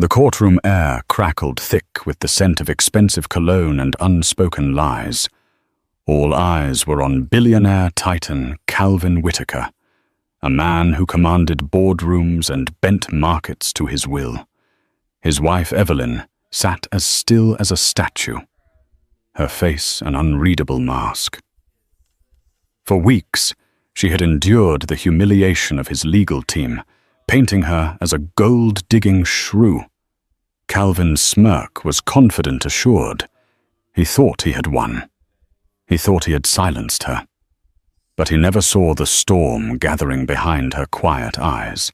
The courtroom air crackled thick with the scent of expensive cologne and unspoken lies. All eyes were on billionaire titan Calvin Whitaker, a man who commanded boardrooms and bent markets to his will. His wife Evelyn sat as still as a statue, her face an unreadable mask. For weeks, she had endured the humiliation of his legal team, painting her as a gold-digging shrew. Calvin's smirk was confident assured. He thought he had won. He thought he had silenced her. But he never saw the storm gathering behind her quiet eyes.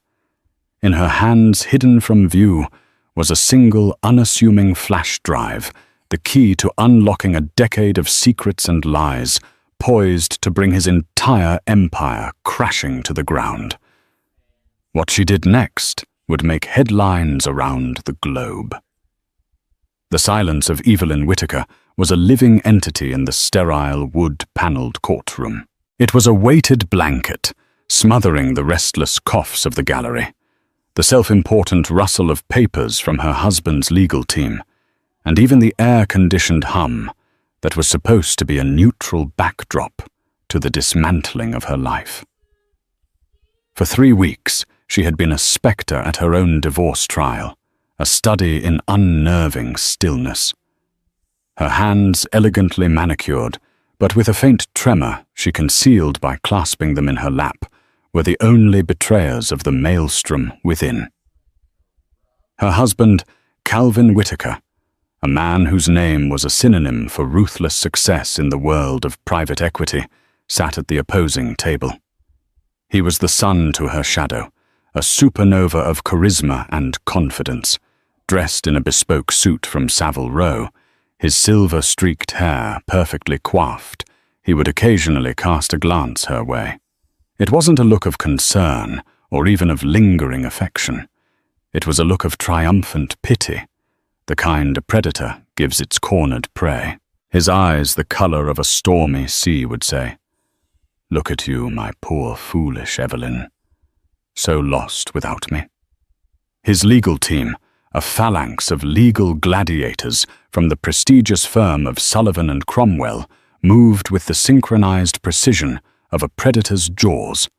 In her hands, hidden from view, was a single, unassuming flash drive, the key to unlocking a decade of secrets and lies, poised to bring his entire empire crashing to the ground. What she did next would make headlines around the globe. The silence of Evelyn Whitaker was a living entity in the sterile, wood-paneled courtroom. It was a weighted blanket, smothering the restless coughs of the gallery, the self-important rustle of papers from her husband's legal team, and even the air-conditioned hum that was supposed to be a neutral backdrop to the dismantling of her life. For 3 weeks, she had been a spectre at her own divorce trial, a study in unnerving stillness. Her hands elegantly manicured, but with a faint tremor she concealed by clasping them in her lap, were the only betrayers of the maelstrom within. Her husband, Calvin Whitaker, a man whose name was a synonym for ruthless success in the world of private equity, sat at the opposing table. He was the sun to her shadow, a supernova of charisma and confidence. Dressed in a bespoke suit from Savile Row, his silver-streaked hair perfectly coiffed, he would occasionally cast a glance her way. It wasn't a look of concern or even of lingering affection. It was a look of triumphant pity, the kind a predator gives its cornered prey. His eyes the color of a stormy sea would say, "Look at you, my poor foolish Evelyn, so lost without me." His legal team, a phalanx of legal gladiators from the prestigious firm of Sullivan and Cromwell, moved with the synchronized precision of a predator's jaws.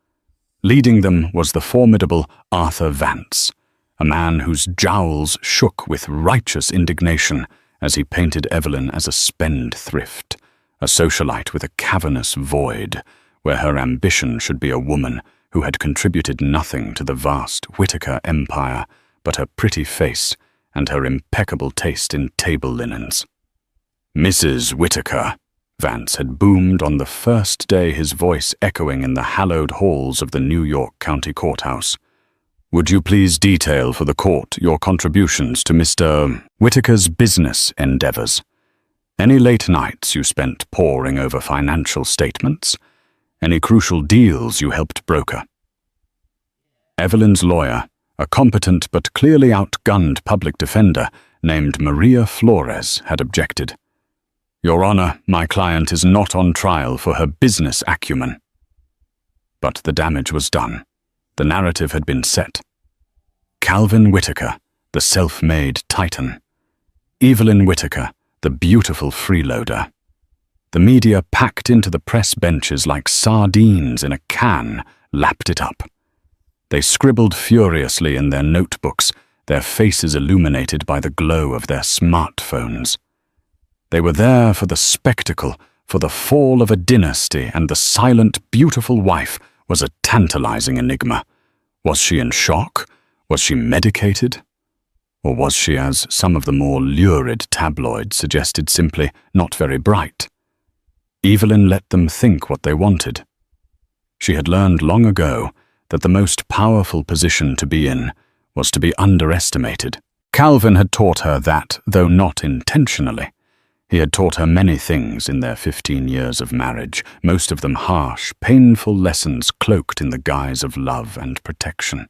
Leading them was the formidable Arthur Vance, a man whose jowls shook with righteous indignation as he painted Evelyn as a spendthrift, a socialite with a cavernous void, where her ambition should be a woman who had contributed nothing to the vast Whitaker empire but her pretty face and her impeccable taste in table linens. "Mrs. Whitaker," Vance had boomed on the first day, his voice echoing in the hallowed halls of the New York County Courthouse. "Would you please detail for the court your contributions to Mr. Whitaker's business endeavors? Any late nights you spent poring over financial statements? Any crucial deals you helped broker?" Evelyn's lawyer, a competent but clearly outgunned public defender named Maria Flores, had objected. "Your Honor, my client is not on trial for her business acumen." But the damage was done. The narrative had been set. Calvin Whitaker, the self-made titan. Evelyn Whitaker, the beautiful freeloader. The media packed into the press benches like sardines in a can, lapped it up. They scribbled furiously in their notebooks, their faces illuminated by the glow of their smartphones. They were there for the spectacle, for the fall of a dynasty, and the silent, beautiful wife was a tantalizing enigma. Was she in shock? Was she medicated? Or was she, as some of the more lurid tabloids suggested, simply not very bright? Evelyn let them think what they wanted. She had learned long ago that the most powerful position to be in was to be underestimated. Calvin had taught her that, though not intentionally. He had taught her many things in their 15 years of marriage, most of them harsh, painful lessons cloaked in the guise of love and protection.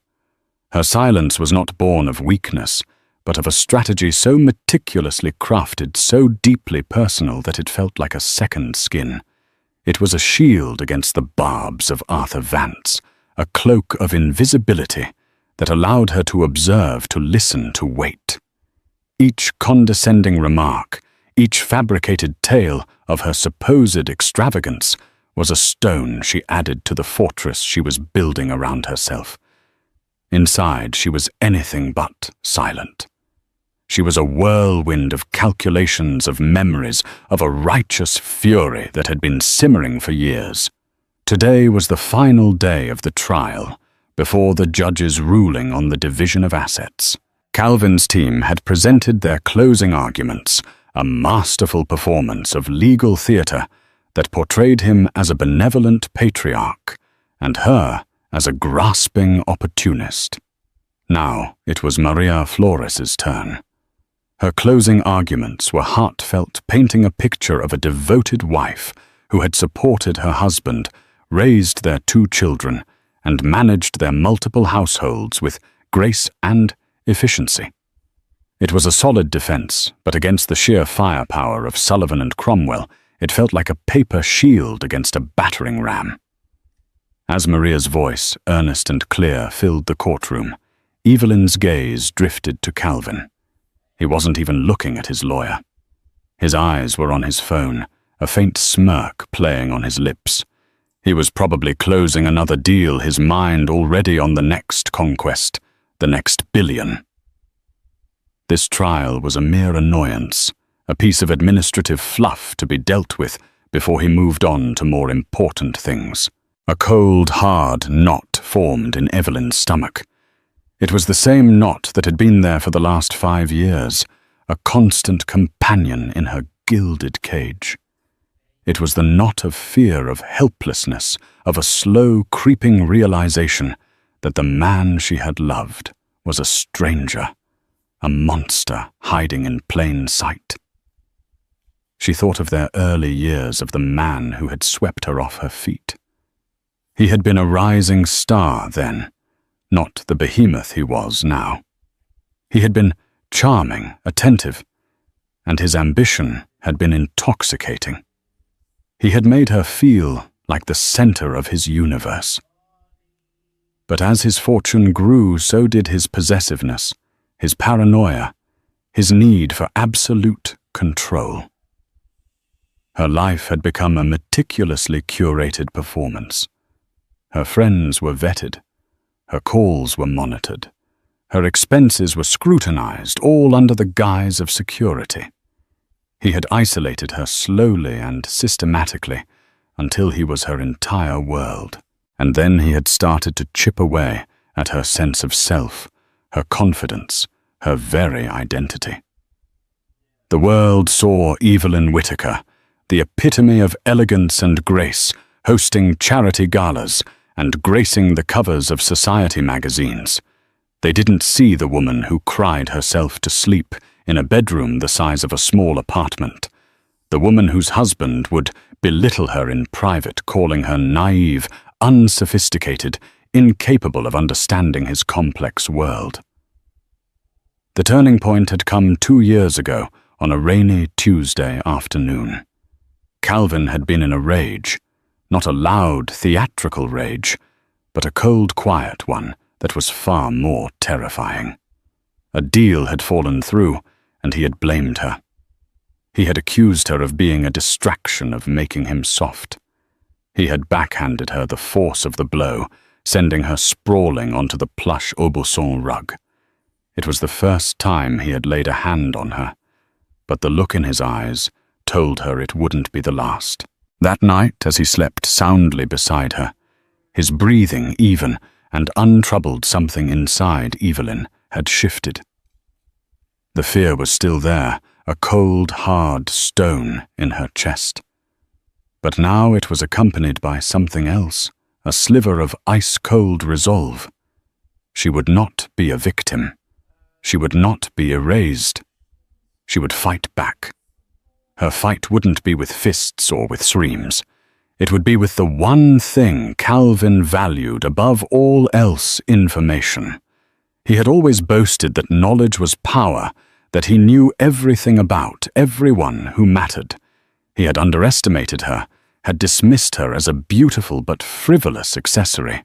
Her silence was not born of weakness, but of a strategy so meticulously crafted, so deeply personal that it felt like a second skin. It was a shield against the barbs of Arthur Vance, a cloak of invisibility that allowed her to observe, to listen, to wait. Each condescending remark, each fabricated tale of her supposed extravagance was a stone she added to the fortress she was building around herself. Inside, she was anything but silent. She was a whirlwind of calculations, of memories, of a righteous fury that had been simmering for years. Today was the final day of the trial, before the judge's ruling on the division of assets. Calvin's team had presented their closing arguments, a masterful performance of legal theatre that portrayed him as a benevolent patriarch and her as a grasping opportunist. Now it was Maria Flores's turn. Her closing arguments were heartfelt, painting a picture of a devoted wife who had supported her husband, raised their 2 children, and managed their multiple households with grace and efficiency. It was a solid defense, but against the sheer firepower of Sullivan and Cromwell, it felt like a paper shield against a battering ram. As Maria's voice, earnest and clear, filled the courtroom, Evelyn's gaze drifted to Calvin. He wasn't even looking at his lawyer. His eyes were on his phone, a faint smirk playing on his lips. He was probably closing another deal, his mind already on the next conquest, the next billion. This trial was a mere annoyance, a piece of administrative fluff to be dealt with before he moved on to more important things. A cold, hard knot formed in Evelyn's stomach. It was the same knot that had been there for the last 5 years, a constant companion in her gilded cage. It was the knot of fear, of helplessness, of a slow, creeping realization that the man she had loved was a stranger, a monster hiding in plain sight. She thought of their early years, of the man who had swept her off her feet. He had been a rising star then, not the behemoth he was now. He had been charming, attentive, and his ambition had been intoxicating. He had made her feel like the center of his universe. But as his fortune grew, so did his possessiveness, his paranoia, his need for absolute control. Her life had become a meticulously curated performance. Her friends were vetted. Her calls were monitored. Her expenses were scrutinized, all under the guise of security. He had isolated her slowly and systematically until he was her entire world. And then he had started to chip away at her sense of self, her confidence, her very identity. The world saw Evelyn Whittaker, the epitome of elegance and grace, hosting charity galas and gracing the covers of society magazines. They didn't see the woman who cried herself to sleep in a bedroom the size of a small apartment, the woman whose husband would belittle her in private, calling her naive, unsophisticated, incapable of understanding his complex world. The turning point had come 2 years ago on a rainy Tuesday afternoon. Calvin had been in a rage, not a loud, theatrical rage, but a cold, quiet one that was far more terrifying. A deal had fallen through, and he had blamed her. He had accused her of being a distraction, of making him soft. He had backhanded her the force of the blow, sending her sprawling onto the plush Aubusson rug. It was the first time he had laid a hand on her, but the look in his eyes told her it wouldn't be the last. That night, as he slept soundly beside her, his breathing even and untroubled, something inside Evelyn had shifted. The fear was still there, a cold, hard stone in her chest. But now it was accompanied by something else, a sliver of ice-cold resolve. She would not be a victim. She would not be erased. She would fight back. Her fight wouldn't be with fists or with screams. It would be with the one thing Calvin valued above all else: information. He had always boasted that knowledge was power, that he knew everything about everyone who mattered. He had underestimated her, had dismissed her as a beautiful but frivolous accessory.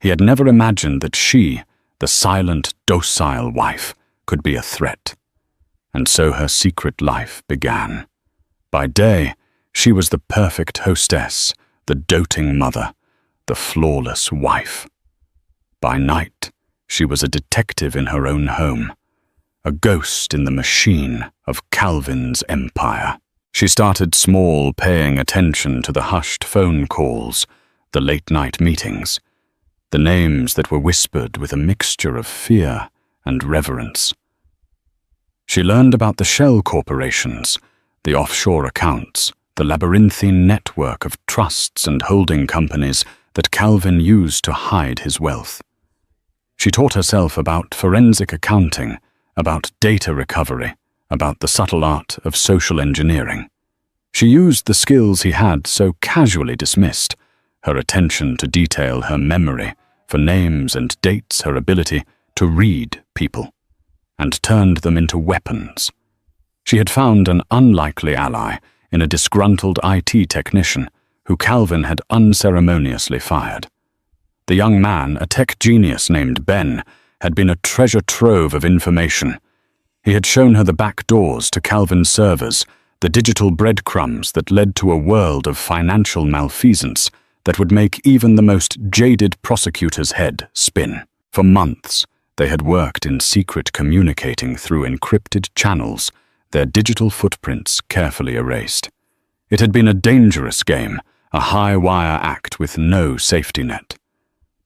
He had never imagined that she, the silent, docile wife, could be a threat. And so her secret life began. By day, she was the perfect hostess, the doting mother, the flawless wife. By night, she was a detective in her own home, a ghost in the machine of Calvin's empire. She started small, paying attention to the hushed phone calls, the late-night meetings, the names that were whispered with a mixture of fear and reverence. She learned about the shell corporations, the offshore accounts, the labyrinthine network of trusts and holding companies that Calvin used to hide his wealth. She taught herself about forensic accounting, about data recovery, about the subtle art of social engineering. She used the skills he had so casually dismissed, her attention to detail, her memory for names and dates, her ability to read people, and turned them into weapons. She had found an unlikely ally in a disgruntled IT technician who Calvin had unceremoniously fired. The young man, a tech genius named Ben, had been a treasure trove of information. He had shown her the back doors to Calvin's servers, the digital breadcrumbs that led to a world of financial malfeasance that would make even the most jaded prosecutor's head spin. For months, they had worked in secret, communicating through encrypted channels, their digital footprints carefully erased. It had been a dangerous game, a high-wire act with no safety net.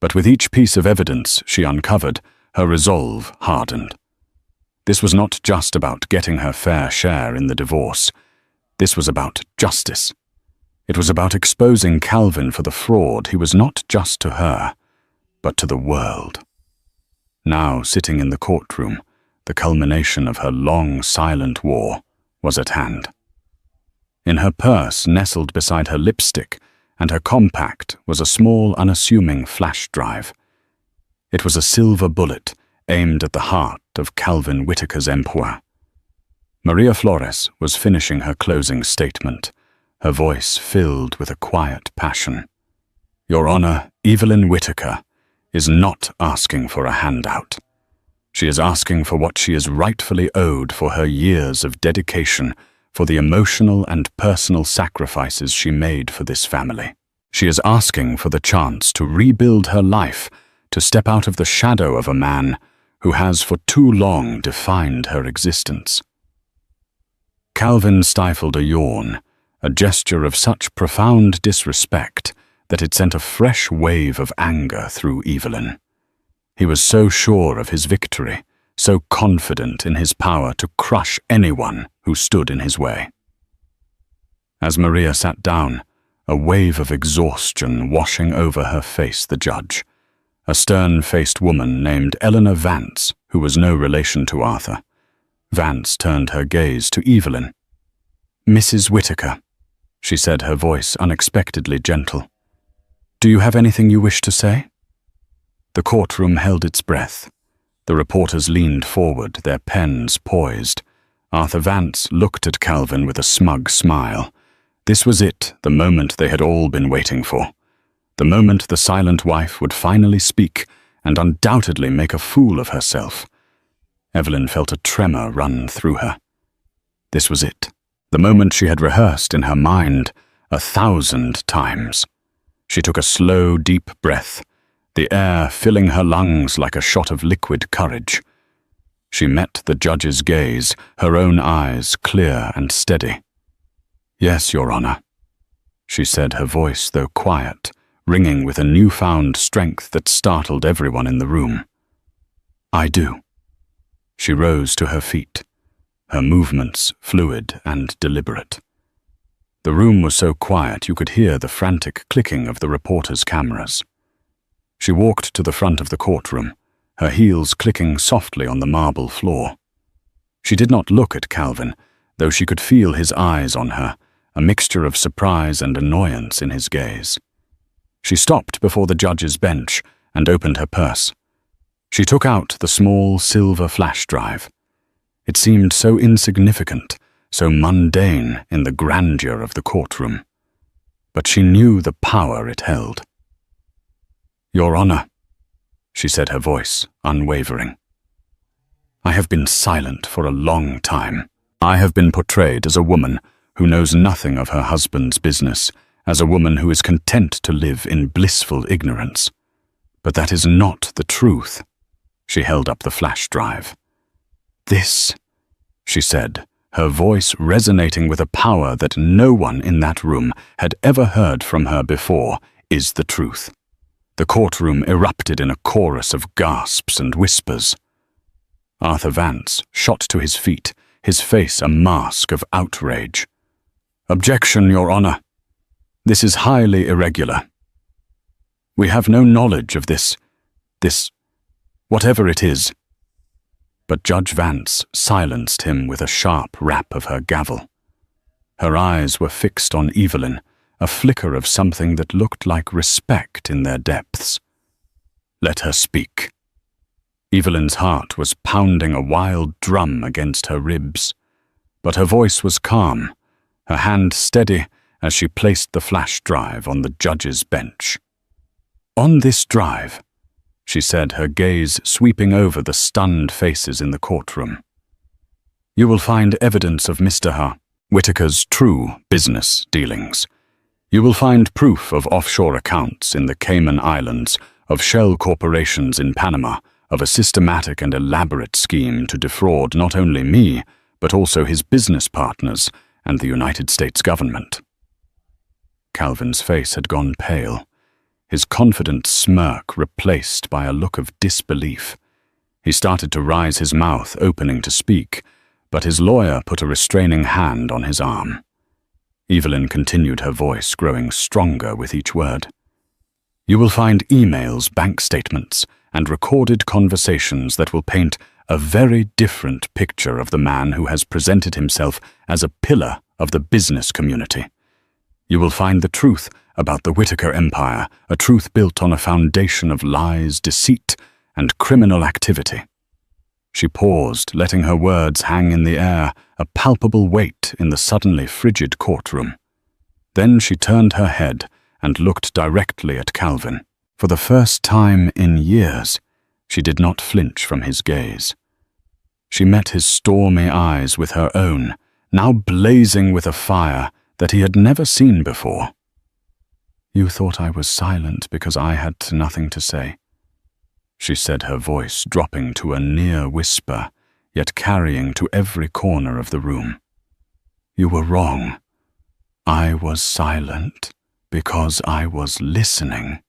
But with each piece of evidence she uncovered, her resolve hardened. This was not just about getting her fair share in the divorce. This was about justice. It was about exposing Calvin for the fraud he was not just to her, but to the world. Now, sitting in the courtroom, the culmination of her long, silent war was at hand. In her purse, nestled beside her lipstick and her compact, was a small, unassuming flash drive. It was a silver bullet aimed at the heart of Calvin Whitaker's empire. Maria Flores was finishing her closing statement, her voice filled with a quiet passion. Your Honor, Evelyn Whitaker is not asking for a handout. She is asking for what she is rightfully owed for her years of dedication, for the emotional and personal sacrifices she made for this family. She is asking for the chance to rebuild her life, to step out of the shadow of a man who has for too long defined her existence. Calvin stifled a yawn, a gesture of such profound disrespect that it sent a fresh wave of anger through Evelyn. He was so sure of his victory, so confident in his power to crush anyone who stood in his way. As Maria sat down, a wave of exhaustion washing over her faced the judge, a stern-faced woman named Eleanor Vance, who was no relation to Arthur. Vance turned her gaze to Evelyn. Mrs. Whitaker, she said, her voice unexpectedly gentle. Do you have anything you wish to say? The courtroom held its breath. The reporters leaned forward, their pens poised. Arthur Vance looked at Calvin with a smug smile. This was it, the moment they had all been waiting for. The moment the silent wife would finally speak and undoubtedly make a fool of herself. Evelyn felt a tremor run through her. This was it, the moment she had rehearsed in her mind 1,000 times. She took a slow, deep breath, the air filling her lungs like a shot of liquid courage. She met the judge's gaze, her own eyes clear and steady. Yes, Your Honor, she said, her voice, though quiet, ringing with a newfound strength that startled everyone in the room. I do. She rose to her feet, her movements fluid and deliberate. The room was so quiet you could hear the frantic clicking of the reporters' cameras. She walked to the front of the courtroom, her heels clicking softly on the marble floor. She did not look at Calvin, though she could feel his eyes on her, a mixture of surprise and annoyance in his gaze. She stopped before the judge's bench and opened her purse. She took out the small silver flash drive. It seemed so insignificant, so mundane in the grandeur of the courtroom. But she knew the power it held. Your Honor, she said, her voice unwavering. I have been silent for a long time. I have been portrayed as a woman who knows nothing of her husband's business, as a woman who is content to live in blissful ignorance. But that is not the truth. She held up the flash drive. This, she said, her voice resonating with a power that no one in that room had ever heard from her before, is the truth. The courtroom erupted in a chorus of gasps and whispers. Arthur Vance shot to his feet, his face a mask of outrage. Objection, Your Honor. This is highly irregular. We have no knowledge of this, whatever it is. But Judge Vance silenced him with a sharp rap of her gavel. Her eyes were fixed on Evelyn, a flicker of something that looked like respect in their depths. Let her speak. Evelyn's heart was pounding a wild drum against her ribs, but her voice was calm, her hand steady as she placed the flash drive on the judge's bench. On this drive, she said, her gaze sweeping over the stunned faces in the courtroom, you will find evidence of Mr. Whitaker's true business dealings. You will find proof of offshore accounts in the Cayman Islands, of shell corporations in Panama, of a systematic and elaborate scheme to defraud not only me, but also his business partners and the United States government. Calvin's face had gone pale, his confident smirk replaced by a look of disbelief. He started to rise his mouth, opening to speak, but his lawyer put a restraining hand on his arm. Evelyn continued, her voice growing stronger with each word. You will find emails, bank statements, and recorded conversations that will paint a very different picture of the man who has presented himself as a pillar of the business community. You will find the truth about the Whitaker empire, a truth built on a foundation of lies, deceit, and criminal activity. She paused, letting her words hang in the air, a palpable weight in the suddenly frigid courtroom. Then she turned her head and looked directly at Calvin. For the first time in years, she did not flinch from his gaze. She met his stormy eyes with her own, now blazing with a fire that he had never seen before. You thought I was silent because I had nothing to say, she said, her voice dropping to a near whisper, yet carrying to every corner of the room. You were wrong. I was silent because I was listening.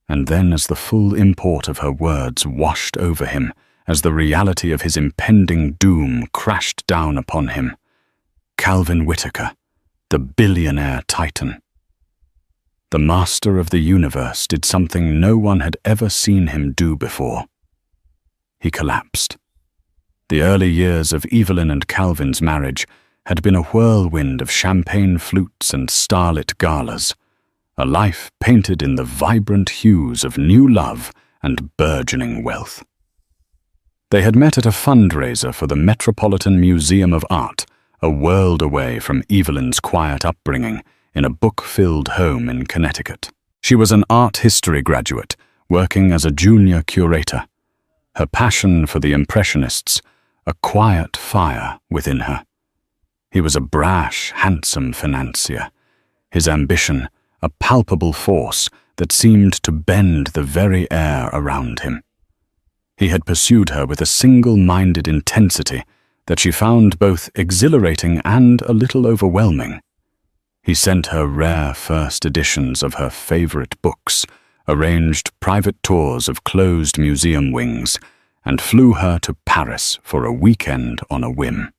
And then, as the full import of her words washed over him, as the reality of his impending doom crashed down upon him, Calvin Whitaker, the billionaire titan, the master of the universe, did something no one had ever seen him do before. He collapsed. The early years of Evelyn and Calvin's marriage had been a whirlwind of champagne flutes and starlit galas, a life painted in the vibrant hues of new love and burgeoning wealth. They had met at a fundraiser for the Metropolitan Museum of Art, a world away from Evelyn's quiet upbringing in a book-filled home in Connecticut. She was an art history graduate, working as a junior curator. Her passion for the Impressionists, a quiet fire within her. He was a brash, handsome financier, his ambition a palpable force that seemed to bend the very air around him. He had pursued her with a single-minded intensity that she found both exhilarating and a little overwhelming. He sent her rare first editions of her favorite books, arranged private tours of closed museum wings, and flew her to Paris for a weekend on a whim.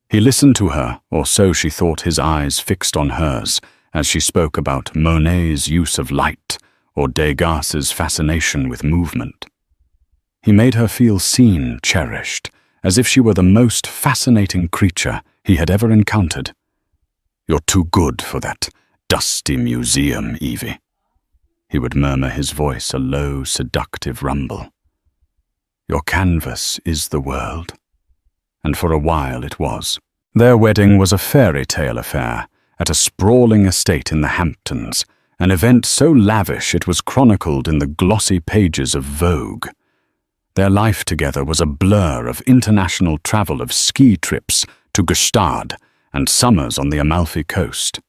He listened to her, or so she thought, his eyes fixed on hers, as she spoke about Monet's use of light or Degas's fascination with movement. He made her feel seen, cherished, as if she were the most fascinating creature he had ever encountered. You're too good for that dusty museum, Evie. He would murmur, his voice a low, seductive rumble. Your canvas is the world. And for a while it was. Their wedding was a fairy tale affair, at a sprawling estate in the Hamptons, an event so lavish it was chronicled in the glossy pages of Vogue. Their life together was a blur of international travel, of ski trips to Gstaad and summers on the Amalfi Coast.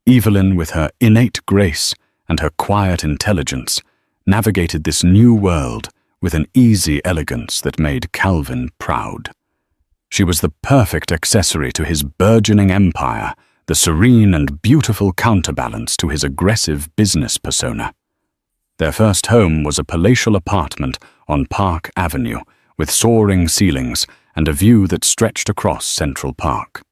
Evelyn, with her innate grace and her quiet intelligence, navigated this new world with an easy elegance that made Calvin proud. She was the perfect accessory to his burgeoning empire, the serene and beautiful counterbalance to his aggressive business persona. Their first home was a palatial apartment on Park Avenue, with soaring ceilings and a view that stretched across Central Park.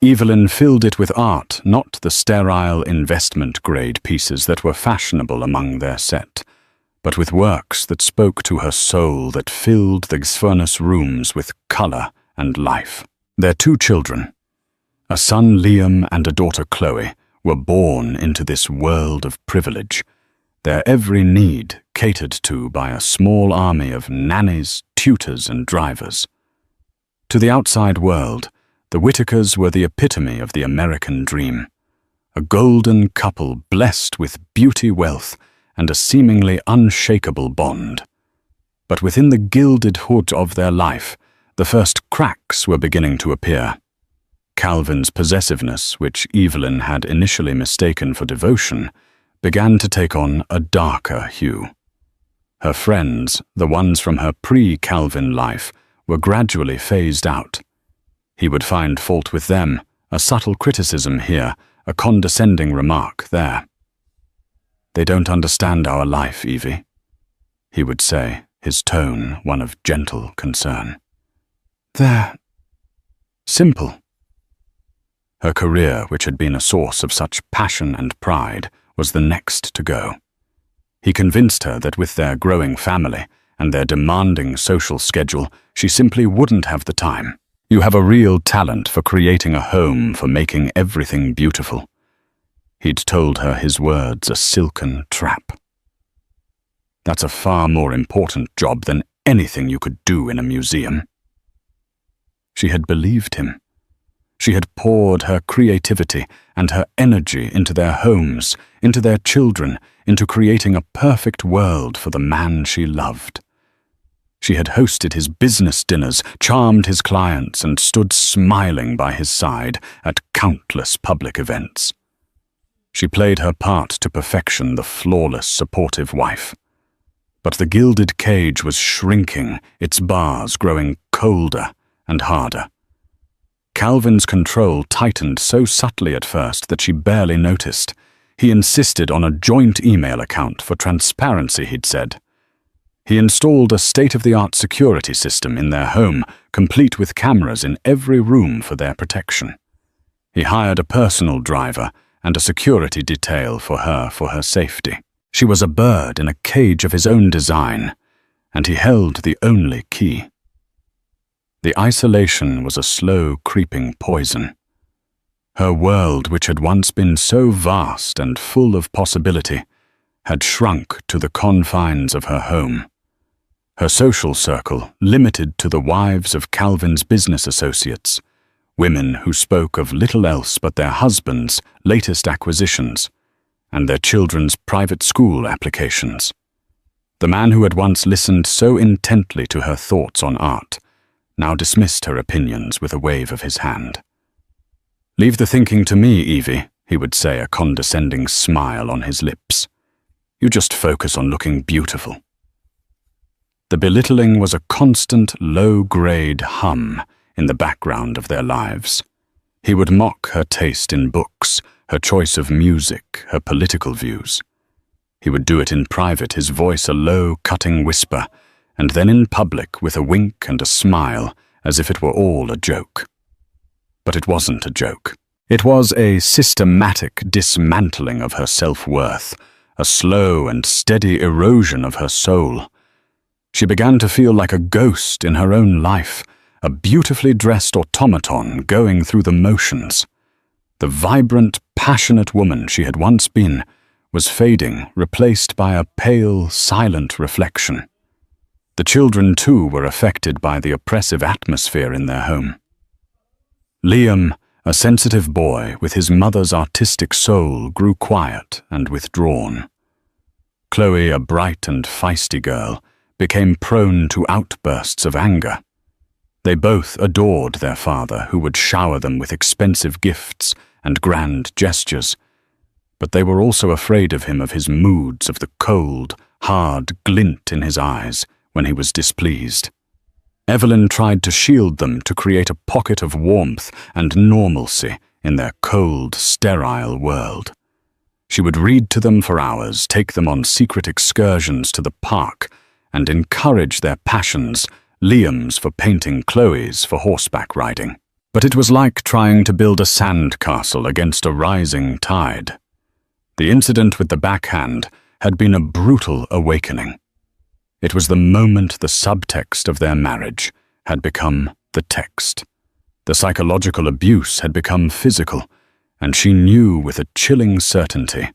Evelyn filled it with art, not the sterile investment-grade pieces that were fashionable among their set, but with works that spoke to her soul, that filled the furnace rooms with color and life. Their 2 children, a son Liam and a daughter Chloe, were born into this world of privilege, their every need catered to by a small army of nannies, tutors, and drivers. To the outside world, the Whitakers were the epitome of the American dream, a golden couple blessed with beauty, wealth, and a seemingly unshakable bond. But within the gilded hood of their life, the first cracks were beginning to appear. Calvin's possessiveness, which Evelyn had initially mistaken for devotion, began to take on a darker hue. Her friends, the ones from her pre-Calvin life, were gradually phased out. He would find fault with them, a subtle criticism here, a condescending remark there. "They don't understand our life, Evie," he would say, his tone one of gentle concern. "They're simple." Her career, which had been a source of such passion and pride, was the next to go. He convinced her that with their growing family and their demanding social schedule, she simply wouldn't have the time. "You have a real talent for creating a home, for making everything beautiful." He'd told her his words a silken trap. "That's a far more important job than anything you could do in a museum." She had believed him. She had poured her creativity and her energy into their homes, into their children, into creating a perfect world for the man she loved. She had hosted his business dinners, charmed his clients, and stood smiling by his side at countless public events. She played her part to perfection, the flawless, supportive wife. But the gilded cage was shrinking, its bars growing colder and harder. Calvin's control tightened so subtly at first that she barely noticed. He insisted on a joint email account for transparency, he'd said. He installed a state-of-the-art security system in their home, complete with cameras in every room for their protection. He hired a personal driver and a security detail for her safety. She was a bird in a cage of his own design, and he held the only key. The isolation was a slow, creeping poison. Her world, which had once been so vast and full of possibility, had shrunk to the confines of her home. Her social circle limited to the wives of Calvin's business associates, women who spoke of little else but their husbands' latest acquisitions and their children's private school applications. The man who had once listened so intently to her thoughts on art now dismissed her opinions with a wave of his hand. "Leave the thinking to me, Evie," he would say, a condescending smile on his lips. "You just focus on looking beautiful." The belittling was a constant, low-grade hum in the background of their lives. He would mock her taste in books, her choice of music, her political views. He would do it in private, his voice a low, cutting whisper, and then in public with a wink and a smile, as if it were all a joke. But it wasn't a joke. It was a systematic dismantling of her self-worth, a slow and steady erosion of her soul. She began to feel like a ghost in her own life, a beautifully dressed automaton going through the motions. The vibrant, passionate woman she had once been was fading, replaced by a pale, silent reflection. The children, too, were affected by the oppressive atmosphere in their home. Liam, A sensitive boy with his mother's artistic soul grew quiet and withdrawn. Chloe, a bright and feisty girl, became prone to outbursts of anger. They both adored their father, who would shower them with expensive gifts and grand gestures, but they were also afraid of him, of his moods, of the cold, hard glint in his eyes when he was displeased. Evelyn tried to shield them, to create a pocket of warmth and normalcy in their cold, sterile world. She would read to them for hours, take them on secret excursions to the park, and encourage their passions, Liam's for painting, Chloe's for horseback riding. But it was like trying to build a sand castle against a rising tide. The incident with the backhand had been a brutal awakening. It was the moment the subtext of their marriage had become the text. The psychological abuse had become physical, and she knew with a chilling certainty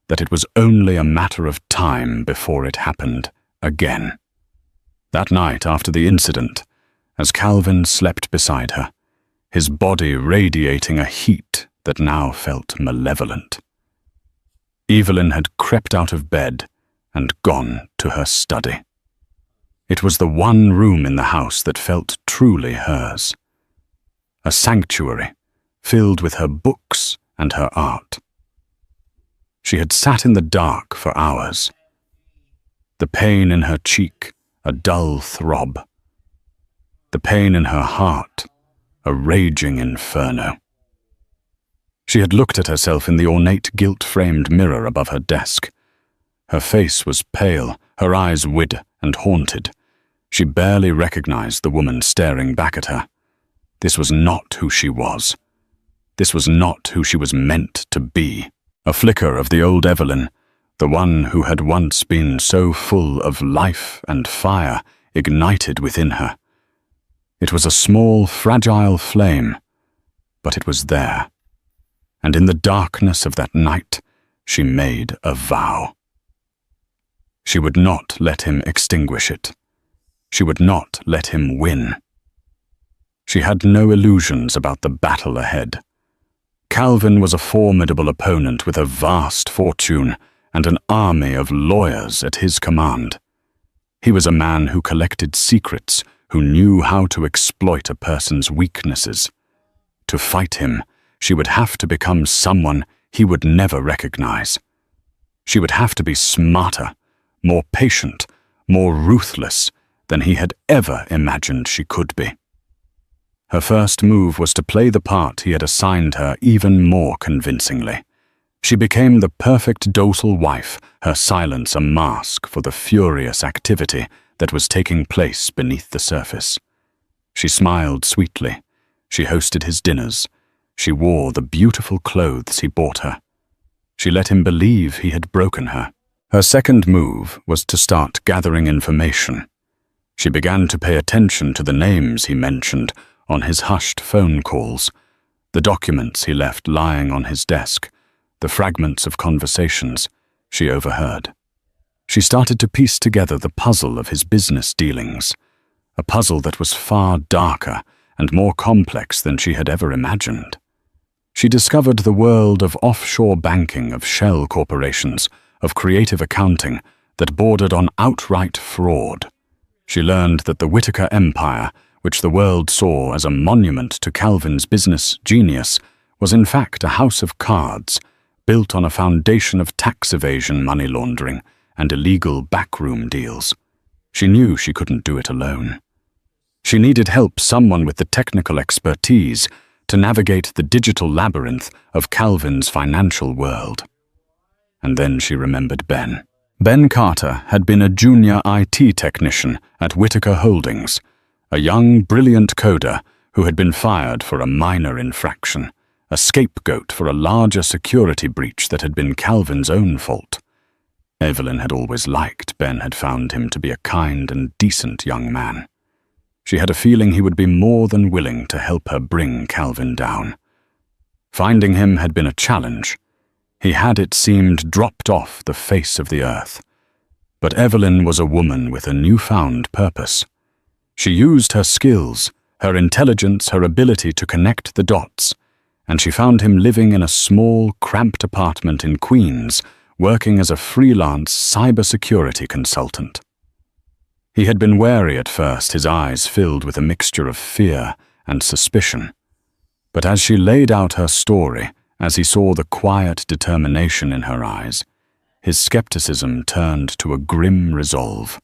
that it was only a matter of time before it happened again. That night after the incident, as Calvin slept beside her, his body radiating a heat that now felt malevolent, Evelyn had crept out of bed and gone to her study. It was the one room in the house that felt truly hers. A sanctuary filled with her books and her art. She had sat in the dark for hours. The pain in her cheek, a dull throb. The pain in her heart, a raging inferno. She had looked at herself in the ornate gilt-framed mirror above her desk. Her face was pale, her eyes wide and haunted. She barely recognized the woman staring back at her. This was not who she was. This was not who she was meant to be. A flicker of the old Evelyn, the one who had once been so full of life and fire, ignited within her. It was a small, fragile flame, but it was there. And in the darkness of that night, she made a vow. She would not let him extinguish it. She would not let him win. She had no illusions about the battle ahead. Calvin was a formidable opponent with a vast fortune and an army of lawyers at his command. He was a man who collected secrets, who knew how to exploit a person's weaknesses. To fight him, she would have to become someone he would never recognize. She would have to be smarter, more patient, more ruthless than he had ever imagined she could be. Her first move was to play the part he had assigned her even more convincingly. She became the perfect docile wife, her silence a mask for the furious activity that was taking place beneath the surface. She smiled sweetly. She hosted his dinners. She wore the beautiful clothes he bought her. She let him believe he had broken her. Her second move was to start gathering information. She began to pay attention to the names he mentioned on his hushed phone calls, the documents he left lying on his desk, the fragments of conversations she overheard. She started to piece together the puzzle of his business dealings, a puzzle that was far darker and more complex than she had ever imagined. She discovered the world of offshore banking, of shell corporations, of creative accounting that bordered on outright fraud. She learned that the Whittaker Empire, which the world saw as a monument to Calvin's business genius, was in fact a house of cards, built on a foundation of tax evasion, money laundering, and illegal backroom deals. She knew she couldn't do it alone. She needed help, someone with the technical expertise to navigate the digital labyrinth of Calvin's financial world. And then she remembered Ben. Ben Carter had been a junior IT technician at Whittaker Holdings, a young, brilliant coder who had been fired for a minor infraction, a scapegoat for a larger security breach that had been Calvin's own fault. Evelyn had always liked Ben, had found him to be a kind and decent young man. She had a feeling he would be more than willing to help her bring Calvin down. Finding him had been a challenge. He had, it seemed, dropped off the face of the earth. But Evelyn was a woman with a newfound purpose. She used her skills, her intelligence, her ability to connect the dots, and she found him living in a small, cramped apartment in Queens, working as a freelance cybersecurity consultant. He had been wary at first, his eyes filled with a mixture of fear and suspicion. But as she laid out her story, as he saw the quiet determination in her eyes, his skepticism turned to a grim resolve.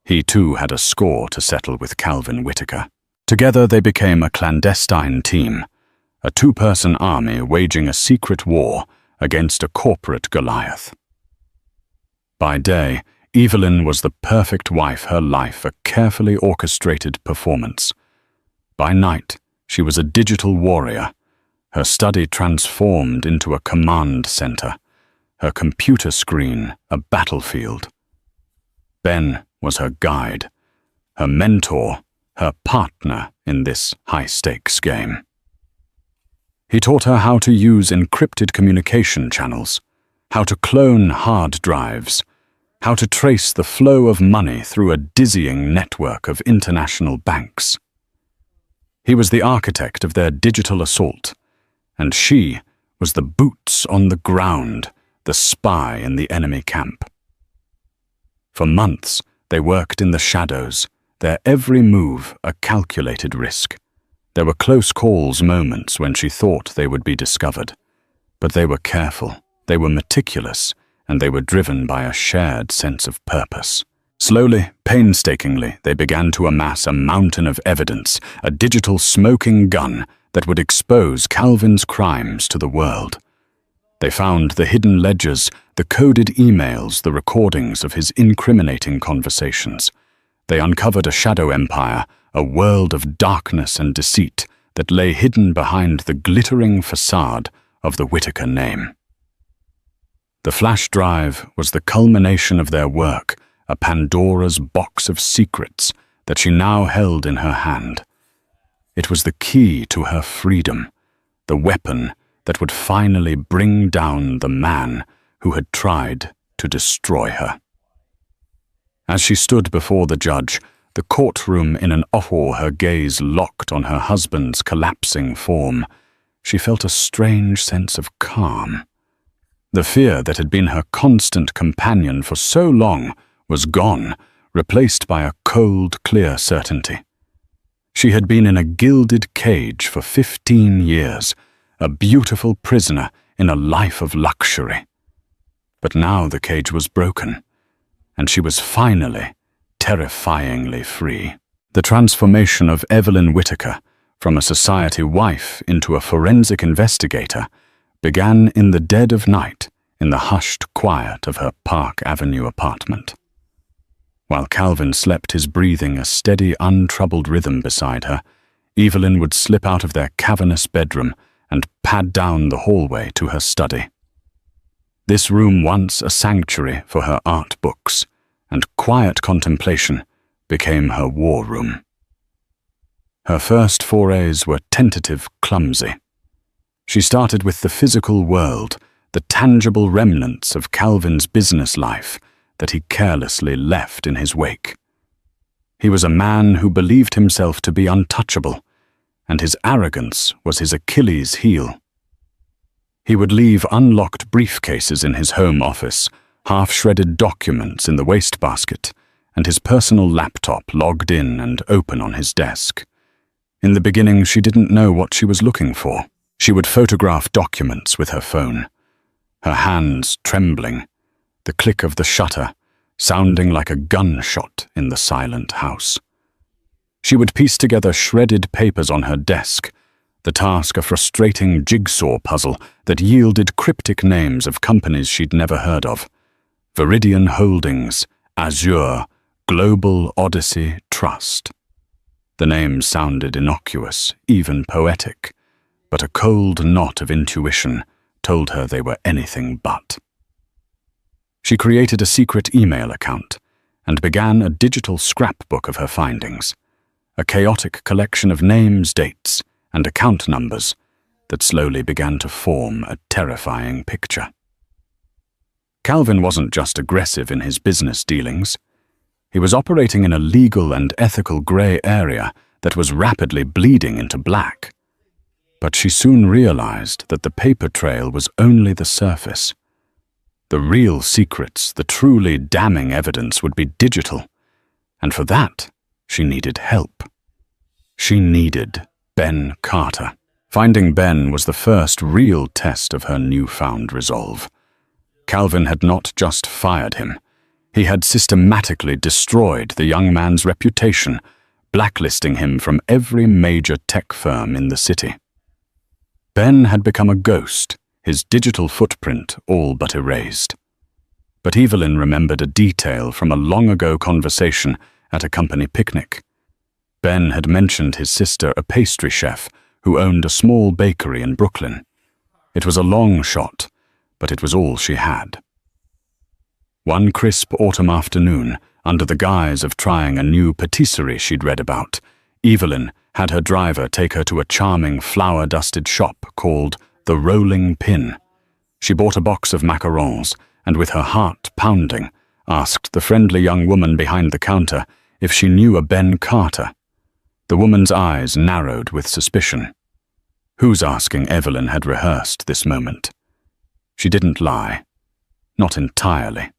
He too had a score to settle with Calvin Whitaker. Together they became a clandestine team, a two-person army waging a secret war against a corporate Goliath. By day, Evelyn was the perfect wife, her life a carefully orchestrated performance. By night, she was a digital warrior, her study transformed into a command center, her computer screen a battlefield. Ben was her guide, her mentor, her partner in this high-stakes game. He taught her how to use encrypted communication channels, how to clone hard drives, how to trace the flow of money through a dizzying network of international banks. He was the architect of their digital assault, and she was the boots on the ground, the spy in the enemy camp. For months, they worked in the shadows, their every move a calculated risk. There were close calls moments when she thought they would be discovered, but they were careful, they were meticulous, and they were driven by a shared sense of purpose. Slowly, painstakingly, they began to amass a mountain of evidence, a digital smoking gun that would expose Calvin's crimes to the world. They found the hidden ledgers, the coded emails, the recordings of his incriminating conversations. They uncovered a shadow empire, a world of darkness and deceit that lay hidden behind the glittering facade of the Whitaker name. The flash drive was the culmination of their work, a Pandora's box of secrets that she now held in her hand. It was the key to her freedom, the weapon that would finally bring down the man who had tried to destroy her. As she stood before the judge, the courtroom in an uproar, her gaze locked on her husband's collapsing form, she felt a strange sense of calm. The fear that had been her constant companion for so long was gone, replaced by a cold, clear certainty. She had been in a gilded cage for 15 years, a beautiful prisoner in a life of luxury. But now the cage was broken, and she was finally, terrifyingly free. The transformation of Evelyn Whitaker from a society wife into a forensic investigator began in the dead of night in the hushed quiet of her Park Avenue apartment. While Calvin slept, his breathing a steady, untroubled rhythm beside her, Evelyn would slip out of their cavernous bedroom and pad down the hallway to her study. This room, once a sanctuary for her art books and quiet contemplation, became her war room. Her first forays were tentative, clumsy. She started with the physical world, the tangible remnants of Calvin's business life that he carelessly left in his wake. He was a man who believed himself to be untouchable, and his arrogance was his Achilles heel. He would leave unlocked briefcases in his home office, half-shredded documents in the wastebasket, and his personal laptop logged in and open on his desk. In the beginning, she didn't know what she was looking for. She would photograph documents with her phone, her hands trembling, the click of the shutter sounding like a gunshot in the silent house. She would piece together shredded papers on her desk, the task a frustrating jigsaw puzzle that yielded cryptic names of companies she'd never heard of. Viridian Holdings, Azure, Global Odyssey Trust. The names sounded innocuous, even poetic, but a cold knot of intuition told her they were anything but. She created a secret email account and began a digital scrapbook of her findings, a chaotic collection of names, dates, and account numbers that slowly began to form a terrifying picture. Calvin wasn't just aggressive in his business dealings. He was operating in a legal and ethical grey area that was rapidly bleeding into black. But she soon realized that the paper trail was only the surface. The real secrets, the truly damning evidence would be digital, and for that, she needed help. She needed Ben Carter. Finding Ben was the first real test of her newfound resolve. Calvin had not just fired him. He had systematically destroyed the young man's reputation, blacklisting him from every major tech firm in the city. Ben had become a ghost, his digital footprint all but erased. But Evelyn remembered a detail from a long-ago conversation at a company picnic. Ben had mentioned his sister, a pastry chef, who owned a small bakery in Brooklyn. It was a long shot, but it was all she had. One crisp autumn afternoon, under the guise of trying a new patisserie she'd read about, Evelyn had her driver take her to a charming flower-dusted shop called The Rolling Pin. She bought a box of macarons and, with her heart pounding, asked the friendly young woman behind the counter if she knew a Ben Carter. The woman's eyes narrowed with suspicion. Whose asking Evelyn had rehearsed this moment? She didn't lie. Not entirely.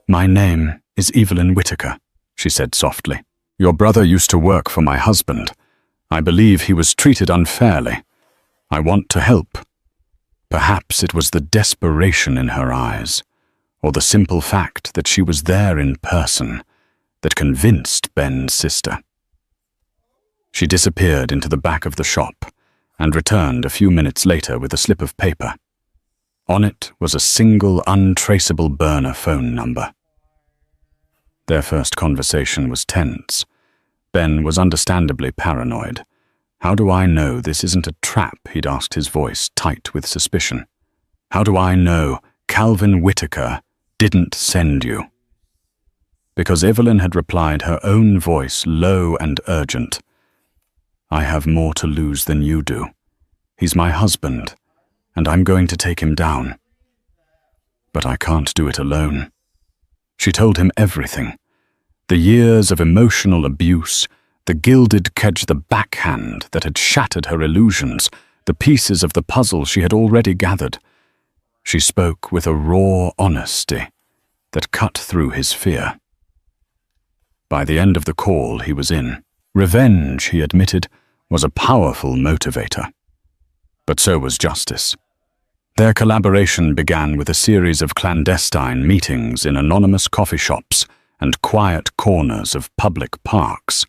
"My name is Evelyn Whittaker," she said softly. "Your brother used to work for my husband. I believe he was treated unfairly. I want to help." Perhaps it was the desperation in her eyes, or the simple fact that she was there in person, that convinced Ben's sister. She disappeared into the back of the shop and returned a few minutes later with a slip of paper. On it was a single untraceable burner phone number. Their first conversation was tense. Ben was understandably paranoid. "How do I know this isn't a trap?" he'd asked, his voice tight with suspicion. "How do I know Calvin Whittaker didn't send you?" Because Evelyn had replied, her own voice low and urgent. "I have more to lose than you do. He's my husband, and I'm going to take him down. But I can't do it alone." She told him everything. The years of emotional abuse, the gilded kedge, the backhand that had shattered her illusions, the pieces of the puzzle she had already gathered. She spoke with a raw honesty that cut through his fear. By the end of the call, he was in. Revenge, he admitted, was a powerful motivator. But so was justice. Their collaboration began with a series of clandestine meetings in anonymous coffee shops and quiet corners of public parks.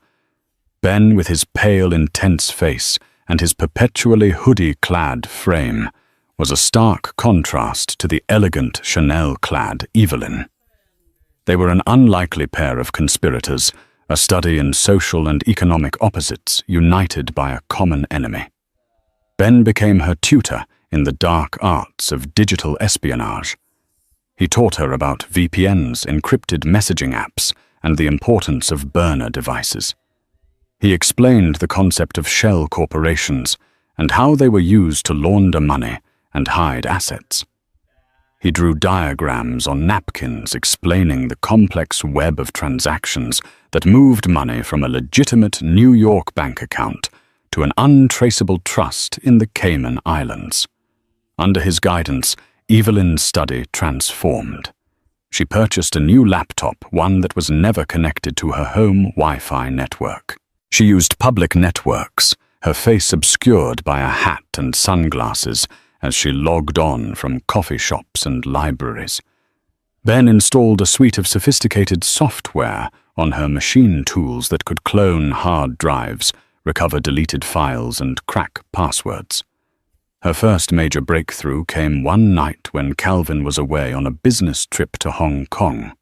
Ben, with his pale, intense face and his perpetually hoodie-clad frame, was a stark contrast to the elegant Chanel-clad Evelyn. They were an unlikely pair of conspirators, a study in social and economic opposites united by a common enemy. Ben became her tutor in the dark arts of digital espionage. He taught her about VPNs, encrypted messaging apps, and the importance of burner devices. He explained the concept of shell corporations and how they were used to launder money and hide assets. He drew diagrams on napkins explaining the complex web of transactions that moved money from a legitimate New York bank account to an untraceable trust in the Cayman Islands. Under his guidance, Evelyn's study transformed. She purchased a new laptop, one that was never connected to her home Wi-Fi network. She used public networks, her face obscured by a hat and sunglasses, as she logged on from coffee shops and libraries. Ben installed a suite of sophisticated software on her machine tools that could clone hard drives, recover deleted files, and crack passwords. Her first major breakthrough came one night when Calvin was away on a business trip to Hong Kong.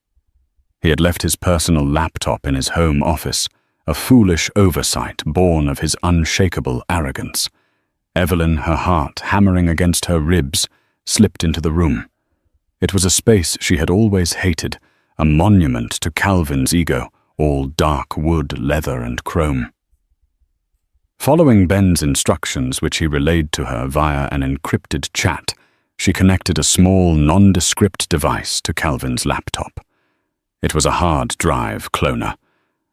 He had left his personal laptop in his home office, a foolish oversight born of his unshakable arrogance. Evelyn, her heart hammering against her ribs, slipped into the room. It was a space she had always hated, a monument to Calvin's ego, all dark wood, leather, and chrome. Following Ben's instructions, which he relayed to her via an encrypted chat, she connected a small, nondescript device to Calvin's laptop. It was a hard drive cloner,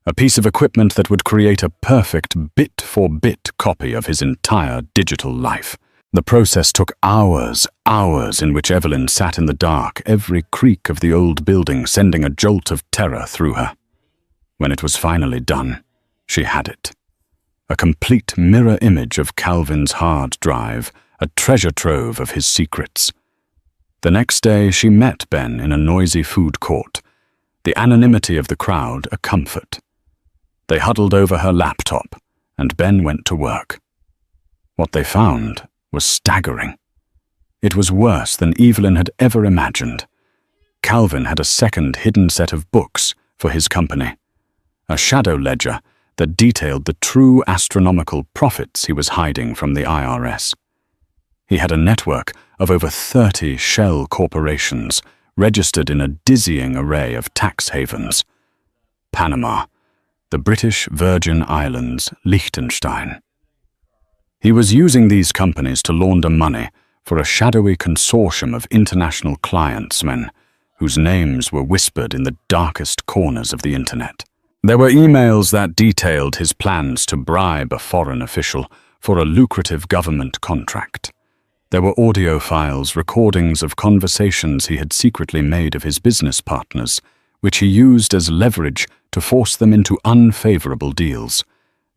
a piece of equipment that would create a perfect bit-for-bit copy of his entire digital life. The process took hours in which Evelyn sat in the dark, every creak of the old building sending a jolt of terror through her. When it was finally done, she had it. A complete mirror image of Calvin's hard drive, a treasure trove of his secrets. The next day, she met Ben in a noisy food court, the anonymity of the crowd a comfort. They huddled over her laptop, and Ben went to work. What they found was staggering. It was worse than Evelyn had ever imagined. Calvin had a second hidden set of books for his company, a shadow ledger that detailed the true astronomical profits he was hiding from the IRS. He had a network of over 30 shell corporations registered in a dizzying array of tax havens: Panama, the British Virgin Islands, Liechtenstein. He was using these companies to launder money for a shadowy consortium of international clientsmen whose names were whispered in the darkest corners of the internet. There were emails that detailed his plans to bribe a foreign official for a lucrative government contract. There were audio files, recordings of conversations he had secretly made of his business partners, which he used as leverage to force them into unfavorable deals.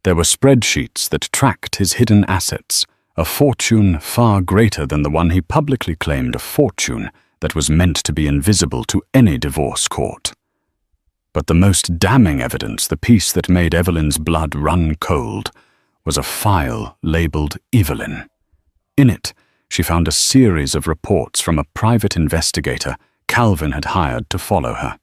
There were spreadsheets that tracked his hidden assets, a fortune far greater than the one he publicly claimed, a fortune that was meant to be invisible to any divorce court. But the most damning evidence, the piece that made Evelyn's blood run cold, was a file labeled Evelyn. In it, she found a series of reports from a private investigator Calvin had hired to follow her.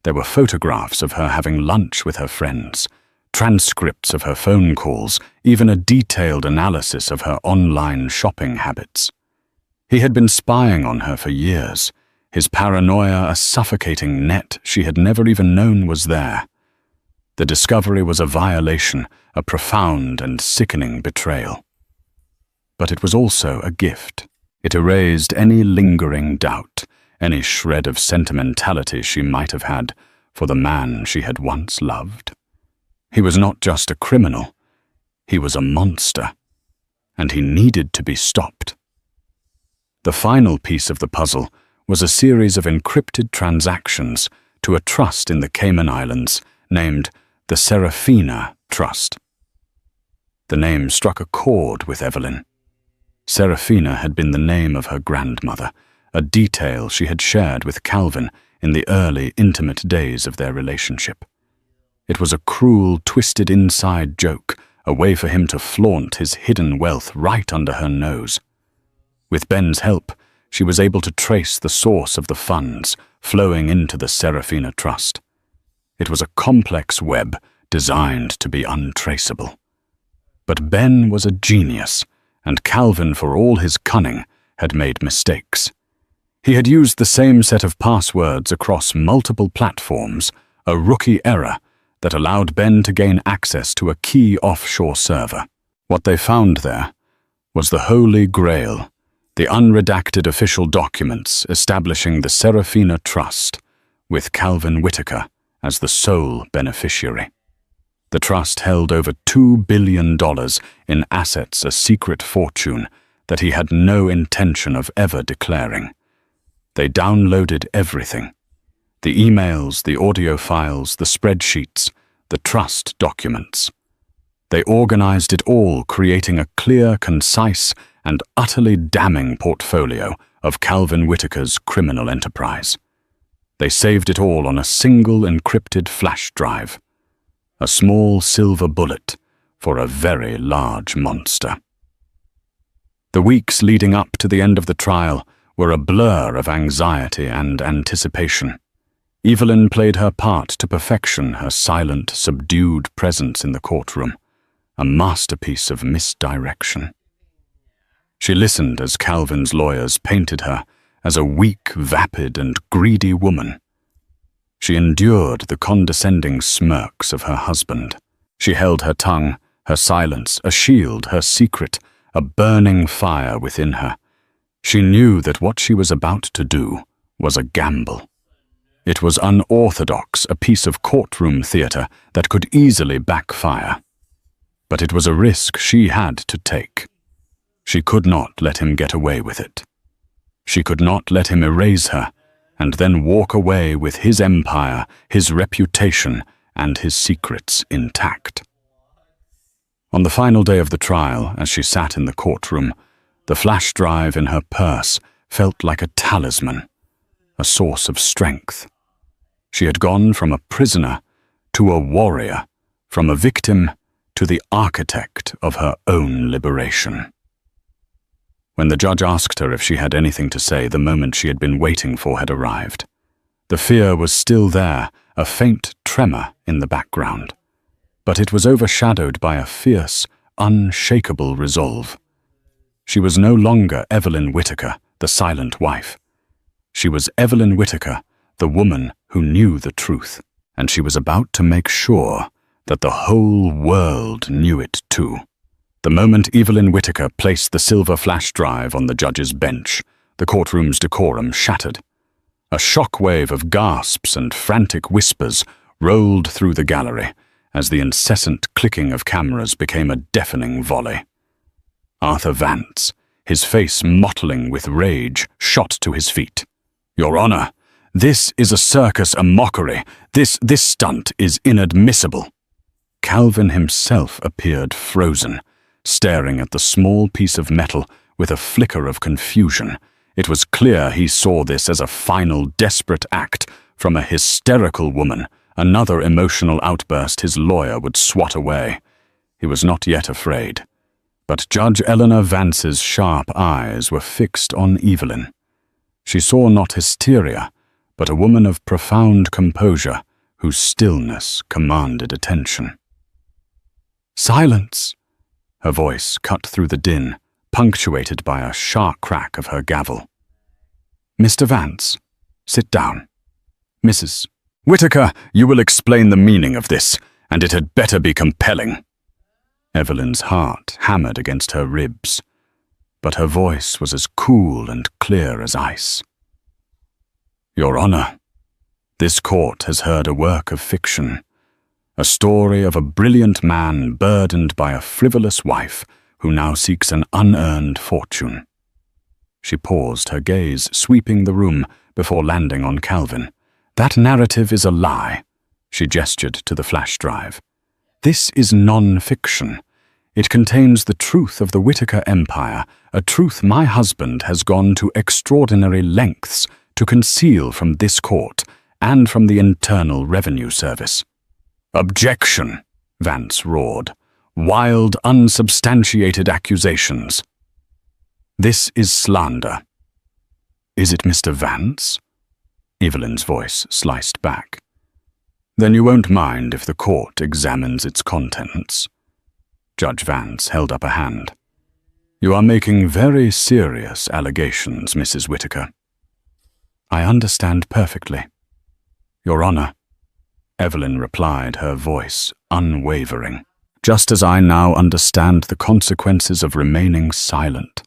There were photographs of her having lunch with her friends, transcripts of her phone calls, even a detailed analysis of her online shopping habits. He had been spying on her for years, his paranoia a suffocating net she had never even known was there. The discovery was a violation, a profound and sickening betrayal. But it was also a gift. It erased any lingering doubt, any shred of sentimentality she might have had for the man she had once loved. He was not just a criminal, he was a monster, and he needed to be stopped. The final piece of the puzzle was a series of encrypted transactions to a trust in the Cayman Islands named the Serafina Trust. The name struck a chord with Evelyn. Serafina had been the name of her grandmother, a detail she had shared with Calvin in the early, intimate days of their relationship. It was a cruel, twisted inside joke, a way for him to flaunt his hidden wealth right under her nose. With Ben's help, she was able to trace the source of the funds flowing into the Serafina Trust. It was a complex web designed to be untraceable. But Ben was a genius, and Calvin, for all his cunning, had made mistakes. He had used the same set of passwords across multiple platforms, a rookie error that allowed Ben to gain access to a key offshore server. What they found there was the Holy Grail, the unredacted official documents establishing the Serafina Trust, with Calvin Whitaker as the sole beneficiary. The trust held over $2 billion in assets, a secret fortune that he had no intention of ever declaring. They downloaded everything: the emails, the audio files, the spreadsheets, the trust documents. They organized it all, creating a clear, concise, and utterly damning portfolio of Calvin Whitaker's criminal enterprise. They saved it all on a single encrypted flash drive, a small silver bullet for a very large monster. The weeks leading up to the end of the trial were a blur of anxiety and anticipation. Evelyn played her part to perfection, her silent, subdued presence in the courtroom, a masterpiece of misdirection. She listened as Calvin's lawyers painted her as a weak, vapid, and greedy woman. She endured the condescending smirks of her husband. She held her tongue, her silence, a shield, her secret, a burning fire within her. She knew that what she was about to do was a gamble. It was unorthodox, a piece of courtroom theatre that could easily backfire. But it was a risk she had to take. She could not let him get away with it. She could not let him erase her and then walk away with his empire, his reputation, and his secrets intact. On the final day of the trial, as she sat in the courtroom, the flash drive in her purse felt like a talisman, a source of strength. She had gone from a prisoner to a warrior, from a victim to the architect of her own liberation. When the judge asked her if she had anything to say, the moment she had been waiting for had arrived. The fear was still there, a faint tremor in the background, but it was overshadowed by a fierce, unshakable resolve. She was no longer Evelyn Whittaker, the silent wife. She was Evelyn Whittaker, the woman who knew the truth, and she was about to make sure that the whole world knew it too. The moment Evelyn Whittaker placed the silver flash drive on the judge's bench, the courtroom's decorum shattered. A shockwave of gasps and frantic whispers rolled through the gallery as the incessant clicking of cameras became a deafening volley. Arthur Vance, his face mottling with rage, shot to his feet. "Your Honor, this is a circus, a mockery. This stunt is inadmissible." Calvin himself appeared frozen, staring at the small piece of metal with a flicker of confusion. It was clear he saw this as a final desperate act from a hysterical woman, another emotional outburst his lawyer would swat away. He was not yet afraid. But Judge Eleanor Vance's sharp eyes were fixed on Evelyn. She saw not hysteria, but a woman of profound composure whose stillness commanded attention. "Silence!" Her voice cut through the din, punctuated by a sharp crack of her gavel. "Mr. Vance, sit down. Mrs. Whittaker, you will explain the meaning of this, and it had better be compelling." Evelyn's heart hammered against her ribs, but her voice was as cool and clear as ice. "Your Honor, this court has heard a work of fiction, a story of a brilliant man burdened by a frivolous wife who now seeks an unearned fortune." She paused, her gaze sweeping the room before landing on Calvin. "That narrative is a lie," she gestured to the flash drive. "This is non-fiction. It contains the truth of the Whittaker Empire, a truth my husband has gone to extraordinary lengths to conceal from this court and from the Internal Revenue Service." "Objection!" Vance roared. "Wild, unsubstantiated accusations." "This is slander." "Is it Mr. Vance?" Evelyn's voice sliced back. "Then you won't mind if the court examines its contents." Judge Vance held up a hand. "You are making very serious allegations, Mrs. Whittaker." "I understand perfectly." "Your Honor," Evelyn replied, her voice unwavering, "just as I now understand the consequences of remaining silent.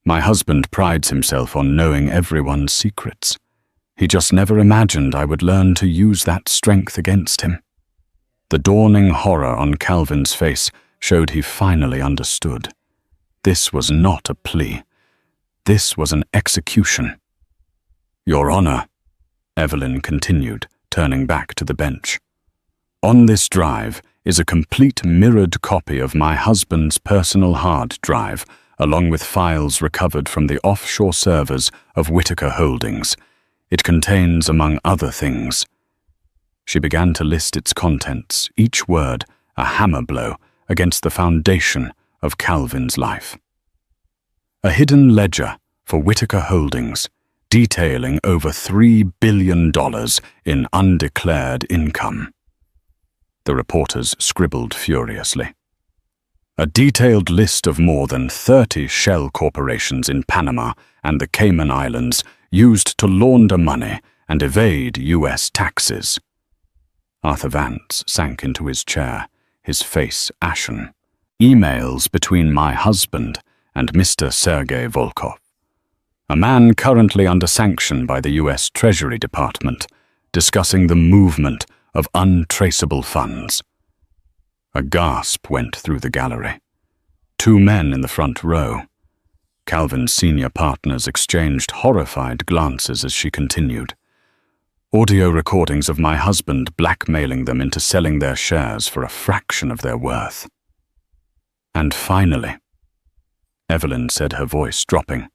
My husband prides himself on knowing everyone's secrets. He just never imagined I would learn to use that strength against him." The dawning horror on Calvin's face showed he finally understood. This was not a plea. This was an execution. "Your Honor," Evelyn continued, turning back to the bench. "On this drive is a complete mirrored copy of my husband's personal hard drive, along with files recovered from the offshore servers of Whittaker Holdings. It contains, among other things..." She began to list its contents, each word a hammer blow against the foundation of Calvin's life. A hidden ledger for Whittaker Holdings, detailing over $3 billion in undeclared income. The reporters scribbled furiously. A detailed list of more than 30 shell corporations in Panama and the Cayman Islands used to launder money and evade U.S. taxes. Arthur Vance sank into his chair, his face ashen. "Emails between my husband and Mr. Sergei Volkov, a man currently under sanction by the U.S. Treasury Department discussing the movement of untraceable funds. A gasp went through the gallery. Two men in the front row. Calvin's senior partners exchanged horrified glances as she continued. Audio recordings of my husband blackmailing them into selling their shares for a fraction of their worth. And finally, Evelyn said, her voice dropping,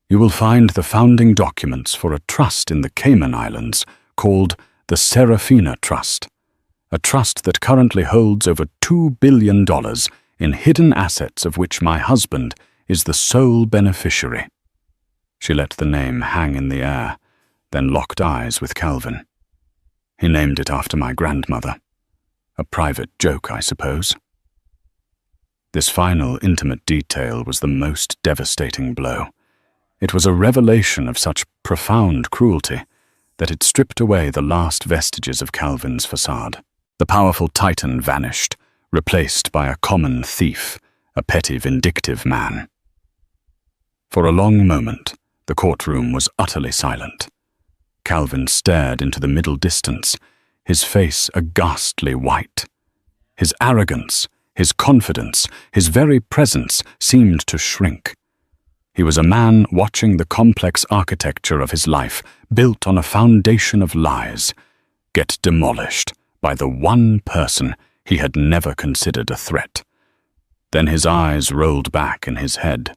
you will find the founding documents for a trust in the Cayman Islands called the Serafina Trust, a trust that currently holds over $2 billion in hidden assets of which my husband is the sole beneficiary. She let the name hang in the air, then locked eyes with Calvin. He named it after my grandmother. A private joke, I suppose. This final intimate detail was the most devastating blow. It was a revelation of such profound cruelty that it stripped away the last vestiges of Calvin's facade. The powerful titan vanished, replaced by a common thief, a petty vindictive man. For a long moment, the courtroom was utterly silent. Calvin stared into the middle distance, his face a ghastly white. His arrogance, his confidence, his very presence seemed to shrink. He was a man watching the complex architecture of his life, built on a foundation of lies, get demolished by the one person he had never considered a threat. Then his eyes rolled back in his head.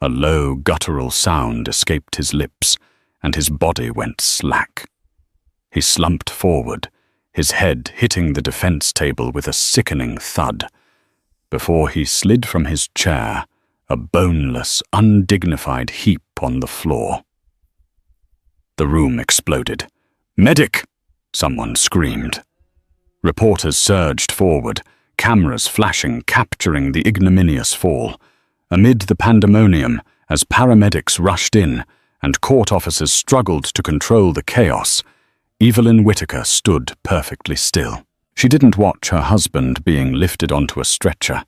A low, guttural sound escaped his lips, and his body went slack. He slumped forward, his head hitting the defense table with a sickening thud. Before he slid from his chair, a boneless, undignified heap on the floor. The room exploded. "Medic!" someone screamed. Reporters surged forward, cameras flashing, capturing the ignominious fall. Amid the pandemonium, as paramedics rushed in and court officers struggled to control the chaos, Evelyn Whittaker stood perfectly still. She didn't watch her husband being lifted onto a stretcher,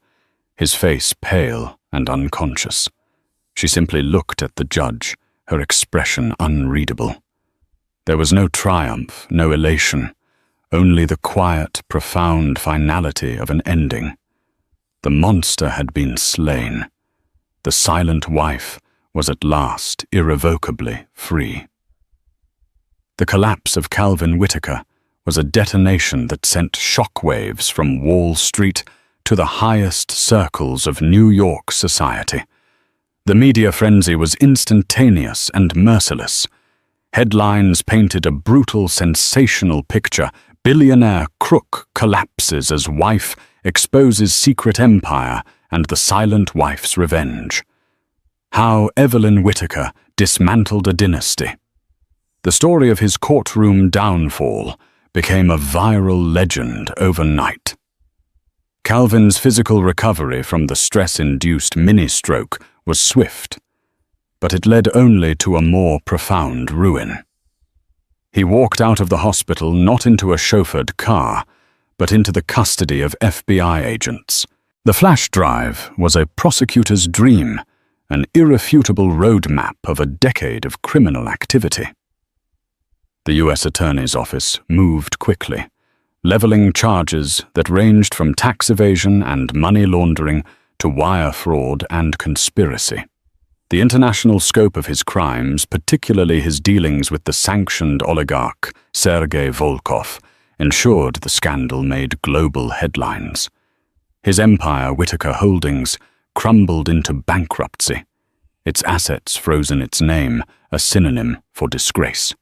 his face pale and unconscious. She simply looked at the judge, her expression unreadable. There was no triumph, no elation, only the quiet, profound finality of an ending. The monster had been slain. The silent wife was at last irrevocably free. The collapse of Calvin Whittaker was a detonation that sent shockwaves from Wall Street to the highest circles of New York society. The media frenzy was instantaneous and merciless. Headlines painted a brutal, sensational picture. Billionaire crook collapses as wife exposes secret empire and the silent wife's revenge. How Evelyn Whittaker dismantled a dynasty. The story of his courtroom downfall became a viral legend overnight. Calvin's physical recovery from the stress-induced mini-stroke was swift, but it led only to a more profound ruin. He walked out of the hospital not into a chauffeured car, but into the custody of FBI agents. The flash drive was a prosecutor's dream, an irrefutable roadmap of a decade of criminal activity. The U.S. Attorney's Office moved quickly, leveling charges that ranged from tax evasion and money laundering to wire fraud and conspiracy. The international scope of his crimes, particularly his dealings with the sanctioned oligarch Sergei Volkov, ensured the scandal made global headlines. His empire, Whittaker Holdings, crumbled into bankruptcy, its assets frozen its name, a synonym for disgrace.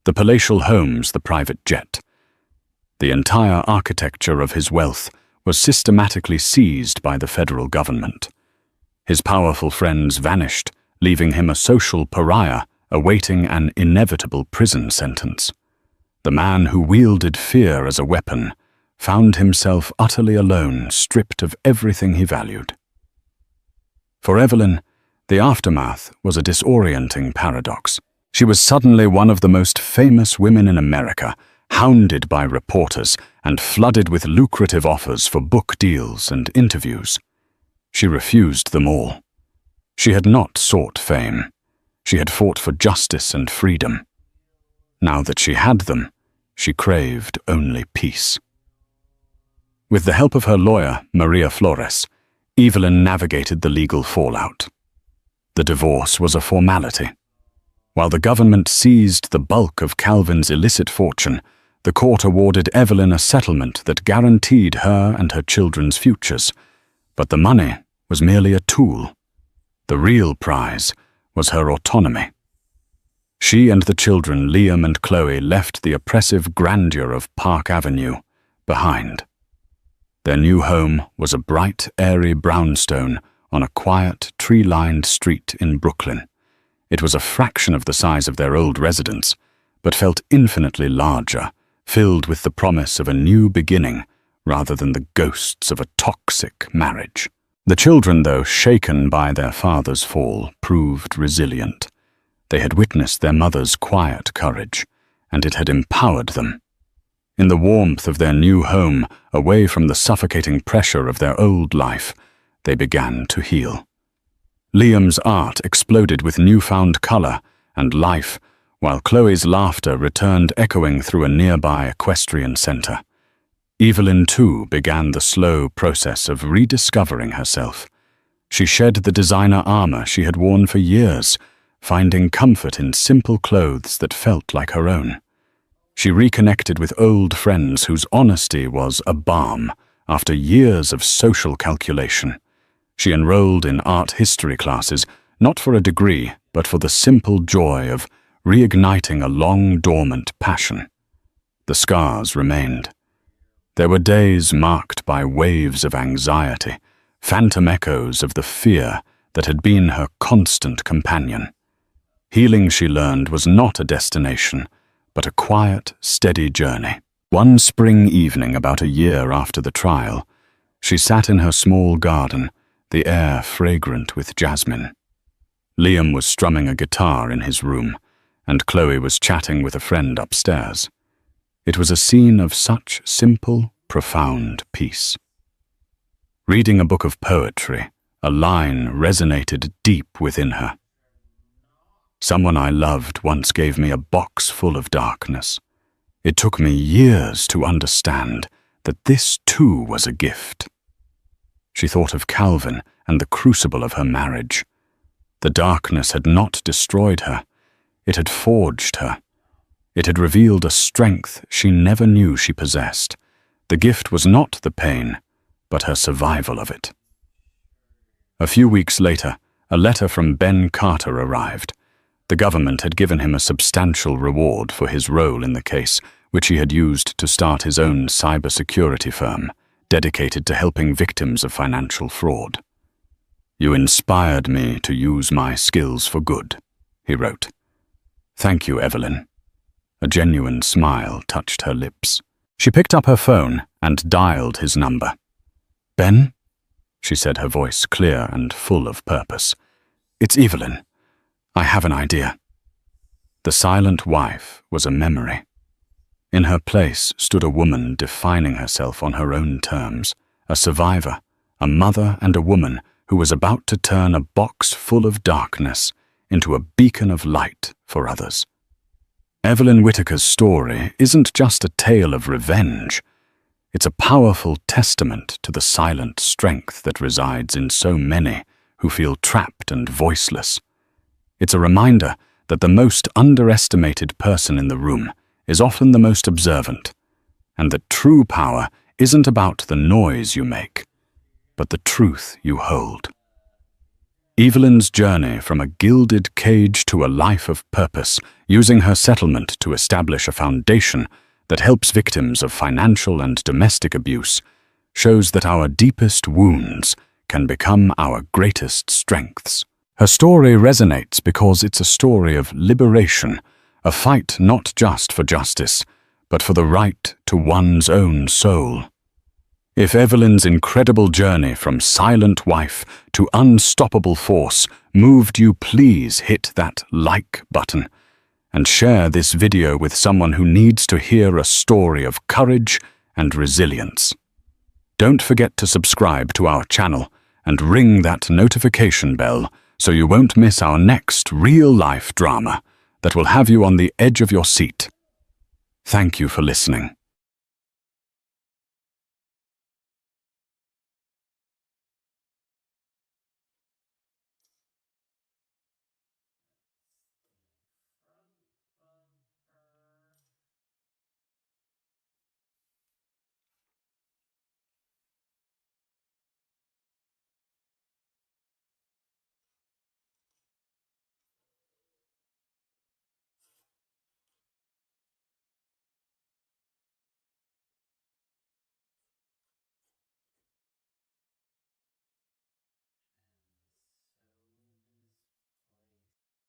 The palatial homes, the private jet. The entire architecture of his wealth was systematically seized by the federal government. His powerful friends vanished, leaving him a social pariah awaiting an inevitable prison sentence. The man who wielded fear as a weapon found himself utterly alone, stripped of everything he valued. For Evelyn, the aftermath was a disorienting paradox. She was suddenly one of the most famous women in America, hounded by reporters and flooded with lucrative offers for book deals and interviews. She refused them all. She had not sought fame. She had fought for justice and freedom. Now that she had them, she craved only peace. With the help of her lawyer, Maria Flores, Evelyn navigated the legal fallout. The divorce was a formality. While the government seized the bulk of Calvin's illicit fortune, the court awarded Evelyn a settlement that guaranteed her and her children's futures. But the money was merely a tool. The real prize was her autonomy. She and the children, Liam and Chloe, left the oppressive grandeur of Park Avenue behind. Their new home was a bright, airy brownstone on a quiet, tree-lined street in Brooklyn. It was a fraction of the size of their old residence, but felt infinitely larger, filled with the promise of a new beginning rather than the ghosts of a toxic marriage. The children, though shaken by their father's fall, proved resilient. They had witnessed their mother's quiet courage, and it had empowered them. In the warmth of their new home, away from the suffocating pressure of their old life, they began to heal. Liam's art exploded with newfound color and life, while Chloe's laughter returned echoing through a nearby equestrian center. Evelyn, too, began the slow process of rediscovering herself. She shed the designer armor she had worn for years, finding comfort in simple clothes that felt like her own. She reconnected with old friends whose honesty was a balm after years of social calculation. She enrolled in art history classes, not for a degree, but for the simple joy of reigniting a long-dormant passion. The scars remained. There were days marked by waves of anxiety, phantom echoes of the fear that had been her constant companion. Healing, she learned, was not a destination, but a quiet, steady journey. One spring evening about a year after the trial, she sat in her small garden, the air fragrant with jasmine. Liam was strumming a guitar in his room, and Chloe was chatting with a friend upstairs. It was a scene of such simple, profound peace. Reading a book of poetry, a line resonated deep within her. Someone I loved once gave me a box full of darkness. It took me years to understand that this too was a gift. She thought of Calvin and the crucible of her marriage. The darkness had not destroyed her. It had forged her. It had revealed a strength she never knew she possessed. The gift was not the pain, but her survival of it. A few weeks later, a letter from Ben Carter arrived. The government had given him a substantial reward for his role in the case, which he had used to start his own cybersecurity firm, dedicated to helping victims of financial fraud. "You inspired me to use my skills for good," he wrote. "Thank you, Evelyn." A genuine smile touched her lips. She picked up her phone and dialed his number. "Ben?" she said, her voice clear and full of purpose. "It's Evelyn. I have an idea." The silent wife was a memory. In her place stood a woman defining herself on her own terms, a survivor, a mother and a woman who was about to turn a box full of darkness into a beacon of light for others. Evelyn Whitaker's story isn't just a tale of revenge. It's a powerful testament to the silent strength that resides in so many who feel trapped and voiceless. It's a reminder that the most underestimated person in the room is often the most observant, and that true power isn't about the noise you make, but the truth you hold. Evelyn's journey from a gilded cage to a life of purpose, using her settlement to establish a foundation that helps victims of financial and domestic abuse, shows that our deepest wounds can become our greatest strengths. Her story resonates because it's a story of liberation, a fight not just for justice, but for the right to one's own soul. If Evelyn's incredible journey from silent wife to unstoppable force moved you, please hit that like button and share this video with someone who needs to hear a story of courage and resilience. Don't forget to subscribe to our channel and ring that notification bell so you won't miss our next real-life drama, that will have you on the edge of your seat. Thank you for listening.